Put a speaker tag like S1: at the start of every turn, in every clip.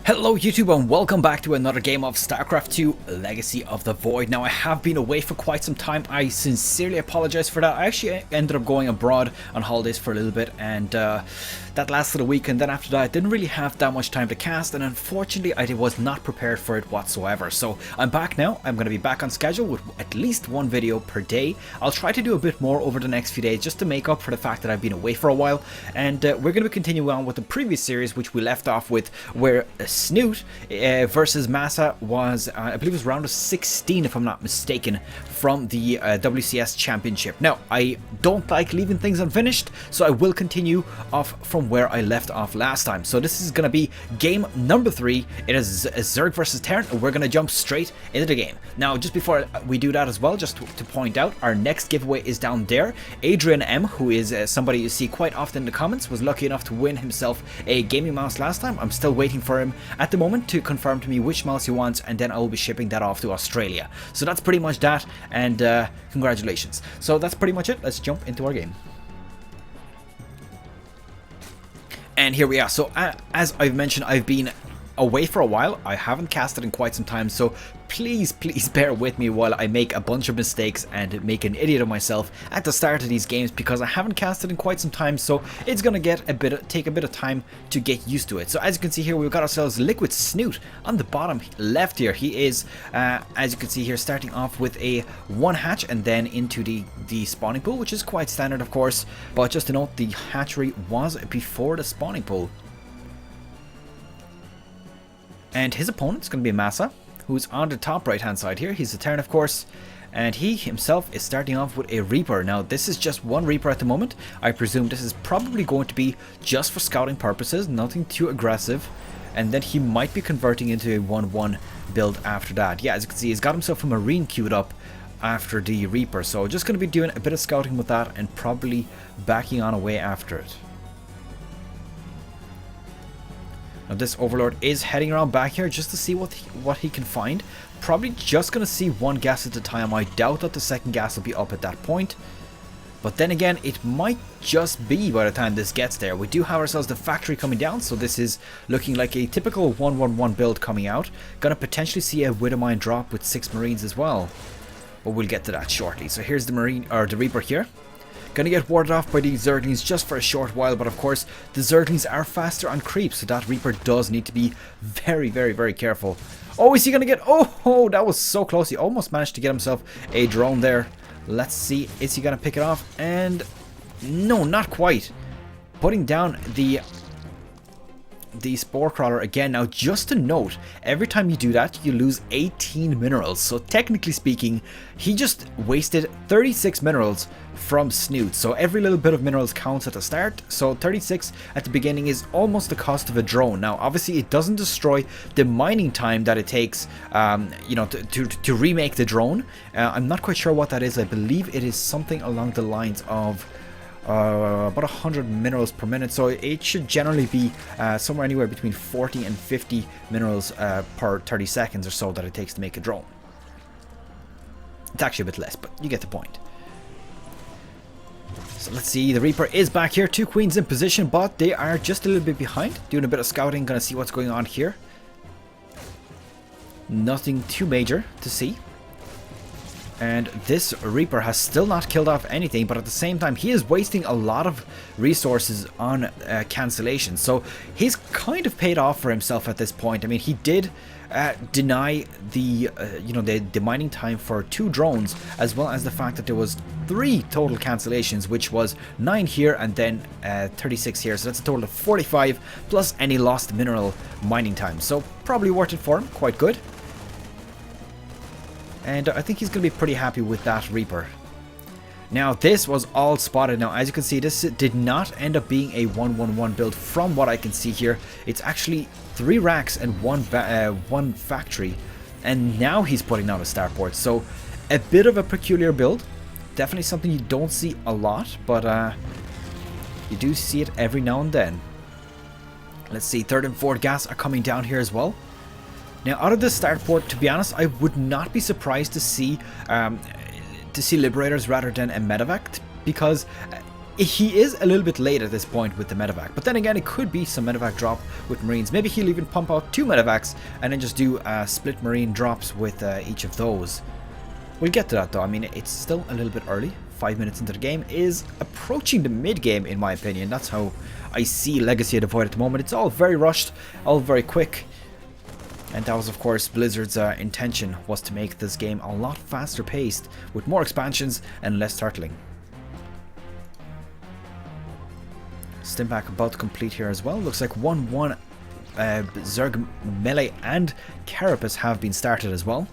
S1: Hello YouTube and welcome back to another game of StarCraft 2 Legacy of the Void. Now I have been away for quite some time. I sincerely apologize for that. I actually ended up going abroad on holidays for a little bit and that lasted a week, and then after that I didn't really have that much time to cast, and unfortunately I was not prepared for it whatsoever. So I'm back now. I'm going to be back on schedule with at least one video per day. I'll try to do a bit more over the next few days just to make up for the fact that I've been away for a while, and we're going to continue on with the previous series which we left off with, where Snute versus MaSa was, I believe it was round of 16 if I'm not mistaken, from the WCS Championship. Now, I don't like leaving things unfinished, so I will continue off from where I left off last time. So this is going to be game number 3. It is Zerg versus Terran, and we're going to jump straight into the game. Now, just before we do that as well, just to point out, our next giveaway is down there. Adrian M, who is somebody you see quite often in the comments, was lucky enough to win himself a gaming mouse last time. I'm still waiting for him at the moment to confirm to me which mouse he wants, and then I will be shipping that off to Australia. So that's pretty much that, and congratulations. So that's pretty much it. Let's jump into our game. And here we are. So as I've mentioned, I've been away for a while. I haven't casted in quite some time, so please bear with me while I make a bunch of mistakes and make an idiot of myself at the start of these games, because I haven't casted in quite some time, so it's gonna take a bit of time to get used to it. So as you can see here, we've got ourselves Liquid Snute on the bottom left here. He is as you can see here, starting off with a 1 hatch and then into the spawning pool, which is quite standard of course, but just to note, the hatchery was before the spawning pool. And his opponent's going to be MaSa, who's on the top right hand side here. He's a Terran of course, and he himself is starting off with a Reaper. Now this is just one Reaper at the moment. I presume this is probably going to be just for scouting purposes, nothing too aggressive, and then he might be converting into a 1-1 build after that. Yeah, as you can see, he's got himself a Marine queued up after the Reaper, so just going to be doing a bit of scouting with that and probably backing on away after it. Now this Overlord is heading around back here just to see what he can find. Probably just going to see one gas at a time. I doubt that the second gas will be up at that point. But then again, it might just be by the time this gets there. We do have ourselves the factory coming down, so this is looking like a typical 1-1-1 build coming out. Gonna potentially see a Widowmine drop with 6 Marines as well. But we'll get to that shortly. So here's the Marine, or the Reaper here. Gonna get warded off by the Zerglings just for a short while, but of course the Zerglings are faster on creep, so that Reaper does need to be very careful. Oh, is he gonna get... Oh, that was so close. He almost managed to get himself a drone there. Let's see, is he gonna pick it off? And no, not quite. Putting down the Spore Crawler again. Now just to note, every time you do that you lose 18 minerals, so technically speaking he just wasted 36 minerals from Snute. So every little bit of minerals counts at the start, so 36 at the beginning is almost the cost of a drone. Now obviously it doesn't destroy the mining time that it takes you know, to remake the drone. I'm not quite sure what that is. I believe it is something along the lines of about 100 minerals per minute, so it should generally be somewhere anywhere between 40 and 50 minerals per 30 seconds or so that it takes to make a drone. It's actually a bit less, but you get the point. So let's see, the Reaper is back here, 2 Queens in position, but they are just a little bit behind, doing a bit of scouting, gonna see what's going on here. Nothing too major to see. And this Reaper has still not killed off anything, but at the same time he is wasting a lot of resources on cancellation. So he's kind of paid off for himself at this point. I mean, he did deny the you know, the mining time for 2 drones, as well as the fact that there was 3 total cancellations, which was 9 here and then 36 here. So that's a total of 45 plus any lost mineral mining time. So probably worth it for him, quite good. And I think he's going to be pretty happy with that Reaper. Now this was all spotted. Now as you can see, this did not end up being a 1-1-1 build from what I can see here. It's actually 3 racks and one factory. And now he's putting out a starport. So a bit of a peculiar build. Definitely something you don't see a lot, but you do see it every now and then. Let's see, 3rd and 4th gas are coming down here as well. Now, out of the start port, to be honest, I would not be surprised to see Liberators rather than a Medevac, because he is a little bit late at this point with the medevac, but then again, it could be some medevac drop with Marines. Maybe he'll even pump out 2 medevacs and then just do split Marine drops with each of those. We'll get to that though. I mean, it's still a little bit early. 5 minutes into the game is approaching the mid-game, in my opinion. That's how I see Legacy of the Void at the moment. It's all very rushed, all very quick. And that was, of course, Blizzard's intention, was to make this game a lot faster paced, with more expansions and less turtling. Stimpak about to complete here as well. Looks like 1-1 Zerg Melee and Carapace have been started as well.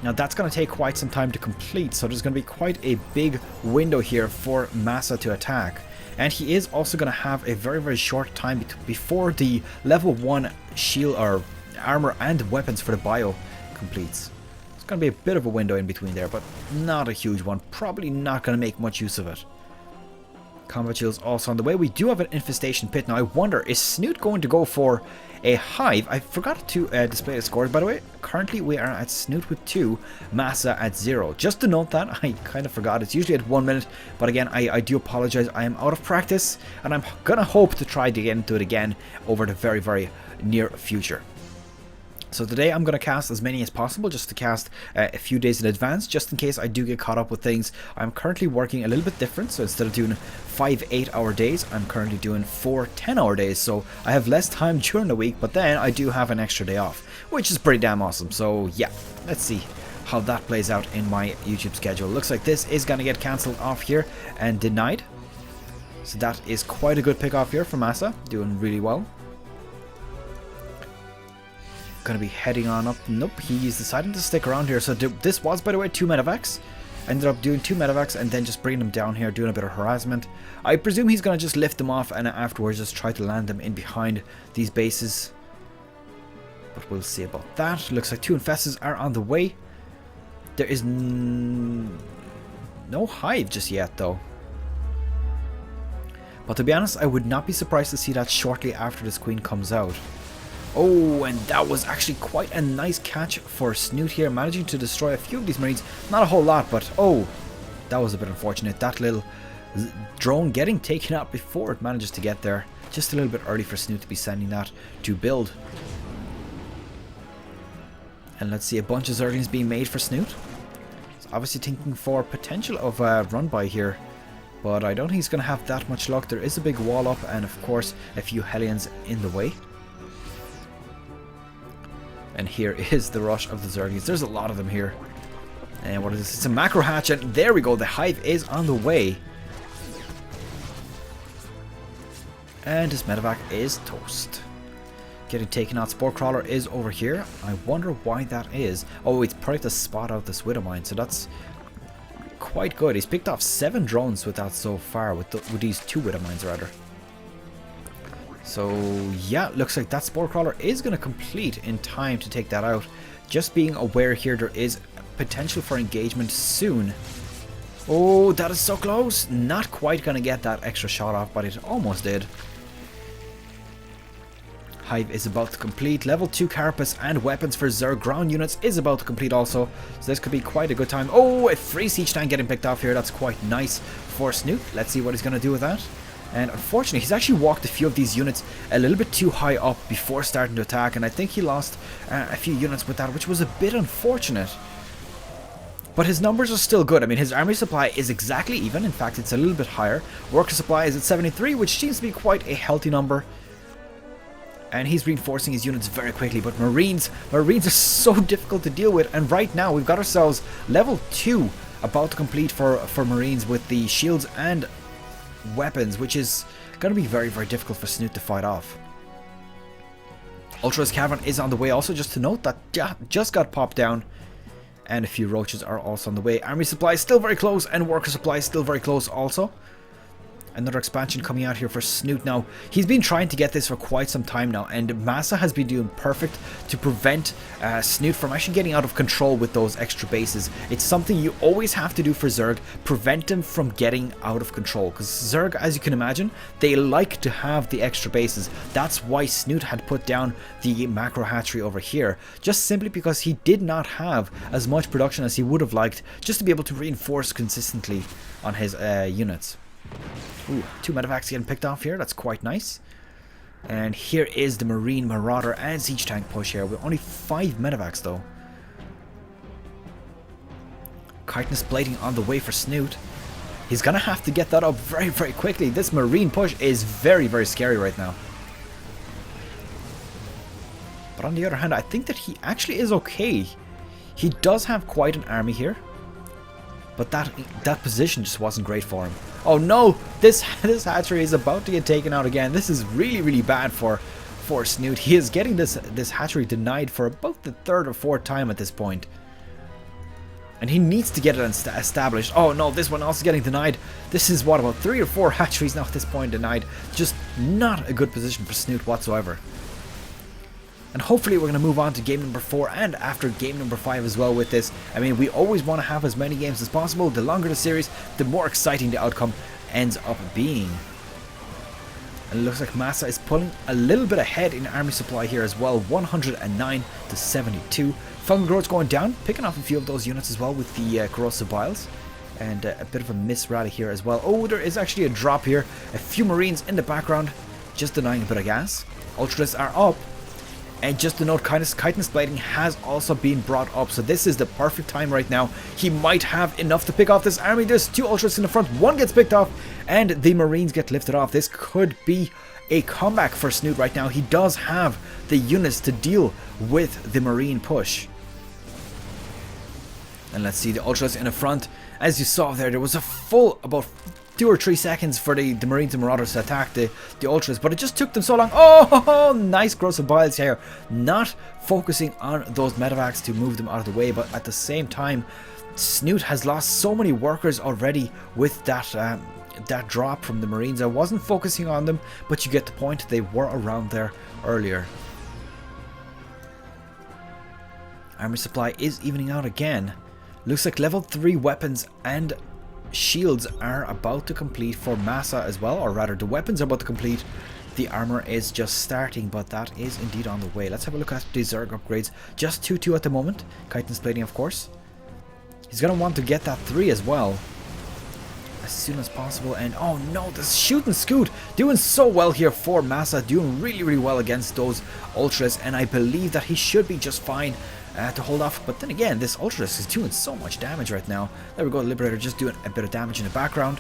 S1: Now that's going to take quite some time to complete, so there's going to be quite a big window here for MaSa to attack. And he is also going to have a very, very short time before the level 1 shield or armor and weapons for the bio completes. It's going to be a bit of a window in between there, but not a huge one. Probably not going to make much use of it. Combat shields also on the way. We do have an infestation pit. Now I wonder, is Snute going to go for a hive? I forgot to display the scores, by the way. Currently we are at Snute with 2, MaSa at 0. Just to note that, I kind of forgot. It's usually at 1 minute, but again, I do apologize. I am out of practice, and I'm gonna hope to try to get into it again over the very, very near future. So today I'm going to cast as many as possible, just to cast a few days in advance, just in case I do get caught up with things. I'm currently working a little bit different, so instead of doing 5 8-hour days, I'm currently doing 4 10-hour days, so I have less time during the week, but then I do have an extra day off, which is pretty damn awesome. So yeah, let's see how that plays out in my YouTube schedule. Looks like this is going to get cancelled off here and denied, so that is quite a good pick off here for MaSa, doing really well. Going to be heading on up. Nope, he's deciding to stick around here. So this was, by the way, 2 medevacs. Ended up doing 2 medevacs and then just bringing them down here, doing a bit of harassment. I presume he's going to just lift them off and afterwards just try to land them in behind these bases. But we'll see about that. Looks like 2 infestors are on the way. There is no hive just yet, though. But to be honest, I would not be surprised to see that shortly after this queen comes out. Oh, and that was actually quite a nice catch for Snute here, managing to destroy a few of these Marines. Not a whole lot, but oh, that was a bit unfortunate. That little drone getting taken out before it manages to get there. Just a little bit early for Snute to be sending that to build. And let's see, a bunch of Zerglings being made for Snute. He's obviously thinking for potential of a run by here, but I don't think he's going to have that much luck. There is a big wall up and of course a few Hellions in the way. And here is the rush of the Zerglings. There's a lot of them here. And what is this? It's a macro hatch, and there we go. The hive is on the way. And this medevac is toast. Getting taken out. Spore Crawler is over here. I wonder why that is. Oh, it's probably to spot out this Widow Mine, so that's quite good. He's picked off 7 drones with that so far, with these 2 Widow Mines rather. So yeah, looks like that Spore Crawler is going to complete in time to take that out. Just being aware here, there is potential for engagement soon. Oh, that is so close. Not quite going to get that extra shot off, but it almost did. Hive is about to complete. Level 2 Carapace and weapons for Zerg ground units is about to complete also. So this could be quite a good time. Oh, a free siege tank getting picked off here. That's quite nice for Snute. Let's see what he's going to do with that. And unfortunately, he's actually walked a few of these units a little bit too high up before starting to attack. And I think he lost a few units with that, which was a bit unfortunate. But his numbers are still good. I mean, his army supply is exactly even. In fact, it's a little bit higher. Worker supply is at 73, which seems to be quite a healthy number. And he's reinforcing his units very quickly. But Marines are so difficult to deal with. And right now, we've got ourselves level 2 about to complete for Marines with the shields and weapons, which is going to be very, very difficult for Snute to fight off. Ultra's Cavern is on the way also, just to note that just got popped down. And a few roaches are also on the way. Army supply is still very close, and worker supply is still very close also. Another expansion coming out here for Snute now. He's been trying to get this for quite some time now, and MaSa has been doing perfect to prevent Snute from actually getting out of control with those extra bases. It's something you always have to do for Zerg, prevent them from getting out of control. Because Zerg, as you can imagine, they like to have the extra bases. That's why Snute had put down the macro hatchery over here, just simply because he did not have as much production as he would have liked, just to be able to reinforce consistently on his units. Ooh, 2 medevacs getting picked off here. That's quite nice. And here is the Marine Marauder and Siege Tank push here with only 5 medevacs though. Chitinous Plating on the way for Snute. He's gonna have to get that up very, very quickly. This Marine push is very, very scary right now. But on the other hand, I think that he actually is okay. He does have quite an army here. But that position just wasn't great for him. Oh no! This hatchery is about to get taken out again. This is really, really bad for Snute. He is getting this hatchery denied for about the 3rd or 4th time at this point. And he needs to get it established. Oh no, this one also getting denied. This is what, about 3 or 4 hatcheries now at this point denied. Just not a good position for Snute whatsoever. And hopefully we're going to move on to game number 4 and after game number 5 as well with this. I mean, we always want to have as many games as possible. The longer the series, the more exciting the outcome ends up being. And it looks like MaSa is pulling a little bit ahead in army supply here as well. 109 to 72. Falcon Growth's going down, picking off a few of those units as well with the corrosive biles. And a bit of a miss rally here as well. Oh, there is actually a drop here. A few Marines in the background, just denying a bit of gas. Ultras are up. And just to note, Chitinous Plating has also been brought up. So this is the perfect time right now. He might have enough to pick off this army. There's 2 Ultras in the front. 1 gets picked off. And the Marines get lifted off. This could be a comeback for Snute right now. He does have the units to deal with the Marine push. And let's see the Ultras in the front. As you saw there was a full about 2 or 3 seconds for the Marines and Marauders to attack the Ultras, but it just took them so long. Oh, nice corrosive biles here. Not focusing on those medevacs to move them out of the way, but at the same time, Snute has lost so many workers already with that drop from the Marines. I wasn't focusing on them, but you get the point. They were around there earlier. Army supply is evening out again. Looks like level 3 weapons and shields are about to complete for MaSa as well, or rather the weapons are about to complete. The armor is just starting, but that is indeed on the way. Let's have a look at the Zerg upgrades. Just 2-2 at the moment. Chitinous Plating, of course. He's going to want to get that 3 as well as soon as possible. And oh no, this shoot and scoot doing so well here for MaSa, doing really, really well against those Ultras, and I believe that he should be just fine to hold off. But then again, this Ultras is doing so much damage right now. There we go, Liberator just doing a bit of damage in the background.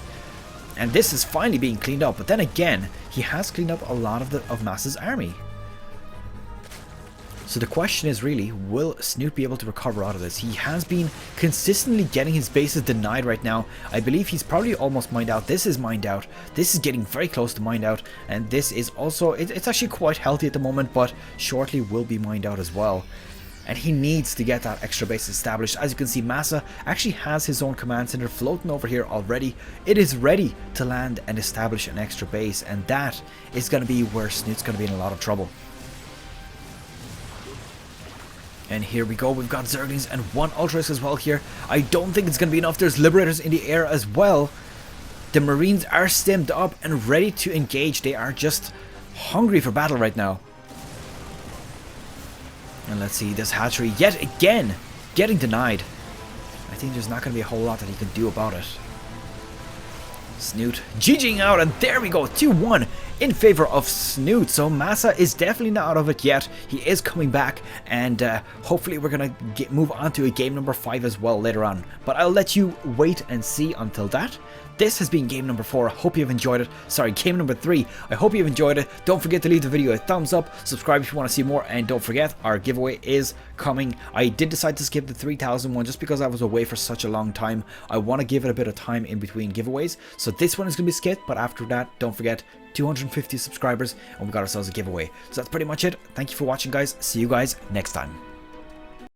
S1: And this is finally being cleaned up. But then again, he has cleaned up a lot of MaSa's army. So the question is really, will Snute be able to recover out of this? He has been consistently getting his bases denied right now. I believe he's probably almost mined out. This is mined out. This is getting very close to mined out. And this is also, it's actually quite healthy at the moment, but shortly will be mined out as well. And he needs to get that extra base established. As you can see, MaSa actually has his own command center floating over here already. It is ready to land and establish an extra base, and that is going to be where Snute's going to be in a lot of trouble. And here we go, we've got Zerglings and 1 Ultras as well here. I don't think it's going to be enough. There's Liberators in the air as well. The Marines are stemmed up and ready to engage. They are just hungry for battle right now. And let's see, this hatchery yet again getting denied. I think there's not going to be a whole lot that he can do about it. Snute GGing out, and there we go, 2-1 in favor of Snute. So MaSa is definitely not out of it yet. He is coming back, and hopefully we're going to move on to a game number 5 as well later on. But I'll let you wait and see until that. This has been game number 4. I hope you've enjoyed it. Sorry, game number 3. I hope you've enjoyed it. Don't forget to leave the video a thumbs up. Subscribe if you want to see more. And don't forget, our giveaway is coming. I did decide to skip the 3,000 one just because I was away for such a long time. I want to give it a bit of time in between giveaways. So this one is going to be skipped. But after that, don't forget, 250 subscribers. And we got ourselves a giveaway. So that's pretty much it. Thank you for watching, guys. See you guys next time.